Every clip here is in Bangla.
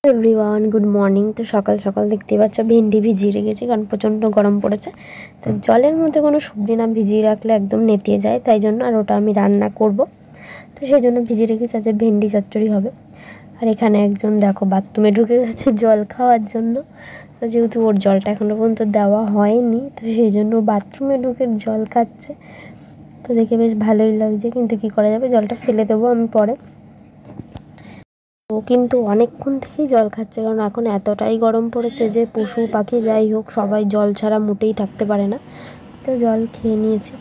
Everyone good morning. তো সকাল সকাল দেখতে পাচ্ছ ভেন্ডি ভিজিয়ে রেখেছি, কারণ প্রচণ্ড গরম পড়েছে। তো জলের মধ্যে কোনো সবজি না ভিজিয়ে রাখলে একদম নেতিয়ে যায়, তাই জন্য আর ওটা আমি রান্না করব। তো সেই জন্য ভিজিয়ে রেখেছি, আজ ভেন্ডি চচ্চড়ি হবে। আর এখানে একজন দেখো বাথরুমে ঢুকে গেছে জল খাওয়ার জন্য। তো যেহেতু ওর জলটা এখনও পর্যন্ত দেওয়া হয়নি, তো সেই জন্য বাথরুমে ঢুকে জল খাচ্ছে। তো দেখে বেশ ভালোই লাগছে, কিন্তু কি করা যাবে, জলটা ফেলে দেবো আমি পরে। ও কিন্তু অনেকক্ষণ থেকেই জল খাচ্ছে, কারণ এখন এতটাই গরম পড়েছে যে পশু পাখি যাই হোক সবাই জল ছাড়া মোটেই থাকতে পারে না। তো জল খেয়ে নিয়েছে,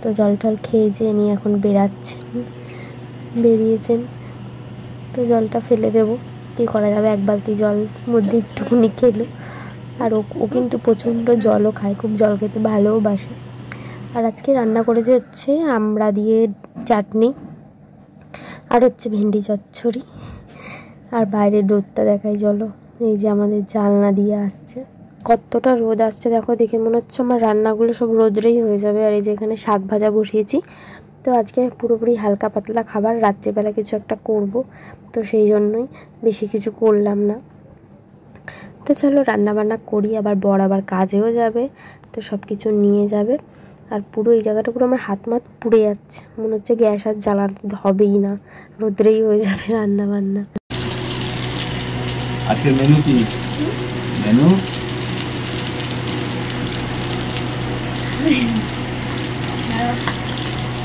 তো জল টল খেয়ে যেয়ে নিয়ে এখন বেরিয়েছেন। তো জলটা ফেলে দেবো, কী করা যাবে, এক বালতি জল মধ্যে একটুকুনি খেলো। আর ও কিন্তু প্রচণ্ড জলও খায়, খুব জল খেতে ভালোবাসে। আর আজকে রান্না করেছে হচ্ছে আমড়া দিয়ে চাটনি, আর হচ্ছে ভেন্ডি চচ্চড়ি। আর বাইরের রোদটা দেখাই, চলো, এই যে আমাদের জানলা দিয়ে আসছে, কতটা রোদ আসছে দেখো। দেখে মনে হচ্ছে আমার রান্নাগুলো সব রোদ্রেই হয়ে যাবে। আর এই যে এখানে শাক ভাজা বসিয়েছি। তো আজকে পুরোপুরি হালকা পাতলা খাবার, রাত্রিবেলা কিছু একটা করব, তো সেই জন্যই বেশি কিছু করলাম না। তো চলো রান্না বান্না করি, আবার বর আবার কাজেও যাবে, তো সব কিছু নিয়ে যাবে। আর পুরো এই জায়গাটা পুরো আমার হাত মাত পুড়ে যাচ্ছে, মনে হচ্ছে গ্যাস আর জ্বালাতে হবেই না, রোদ্রেই হয়ে যাবে রান্না বান্না। আজকের মেনু কি? মেনু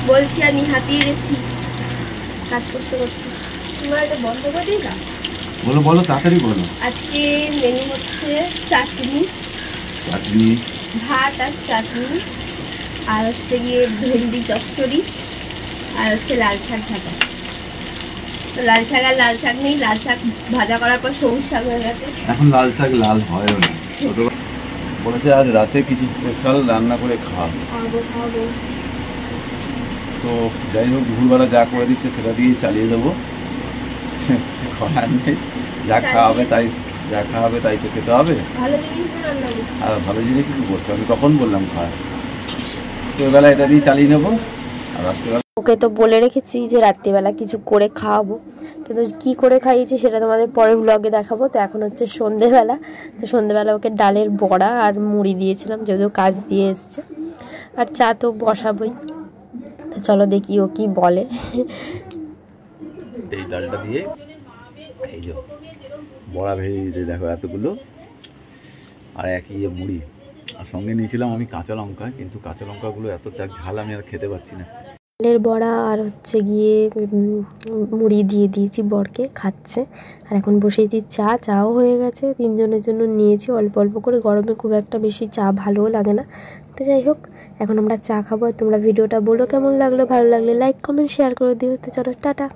বলছি আমি হাতিয়ে গেছি কাজ করতে করতে, তোমার এটা বন্ধ করে দিই না। বলো বলো, তাড়াতাড়ি বলো। আজকে মেনু হচ্ছে চাটনি, ভাত আর চাটনি, আর হচ্ছে গিয়ে ভেন্ডি চচ্চড়ি, আর হচ্ছে লাল শাক ভাজা। তো লাল শাক আর লাল শাক নেই, লাল শাক ভাজা করার পর সবুজ শাক হয়ে গেছে। এখন লাল শাক লাল হয় না, বলেছে আজ রাতে কিছু স্পেশাল রান্না করে খাবো। তো যাই হোক, দুপুরবেলা যা করে দিচ্ছে সেটা দিয়েই চালিয়ে দেবো, যা খাওয়াবে তাই তো খেতে হবে। আর ভালো জিনিস কি করছো, আমি কখন বললাম খাওয়া, তো এবেলা এটা দিয়ে চালিয়ে নেবো। আর রাত্রিবেলা ওকে তো বলে রেখেছি যে রাত্রিবেলা কিছু করে খাওয়াবো, কিন্তু কী করে খাইয়েছি সেটা তোমাদের পরের ব্লগে দেখাবো। তো এখন হচ্ছে সন্ধেবেলা, তো সন্ধেবেলা ওকে ডালের বড়া আর মুড়ি দিয়েছিলাম, যেহেতু কাজ দিয়ে এসছে। আর চা তো বসাবই, তো চলো দেখি ও কি বলে। এই ডালটা দিয়ে এই যে বড়া ভেজে দেখো এতগুলো, আর একই মুড়ি, আর সঙ্গে নিয়েছিলাম আমি কাঁচা লঙ্কা, কিন্তু কাঁচা লঙ্কাগুলো এত ঝাল আমি আর খেতে পারছি না। ডালের বড়া আর হচ্ছে গিয়ে মুড়ি দিয়ে দিয়েছি বরকে, খাচ্ছে। আর এখন বসেছি চাও হয়ে গেছে, তিনজনের জন্য নিয়েছি অল্প অল্প করে, গরমে খুব একটা বেশি চা ভালোও লাগে না। তো যাই হোক, এখন আমরা চা খাবো। আর তোমরা ভিডিওটা বলো কেমন লাগলো, ভালো লাগলে লাইক কমেন্ট শেয়ার করে দিও। তো চলো টাটা।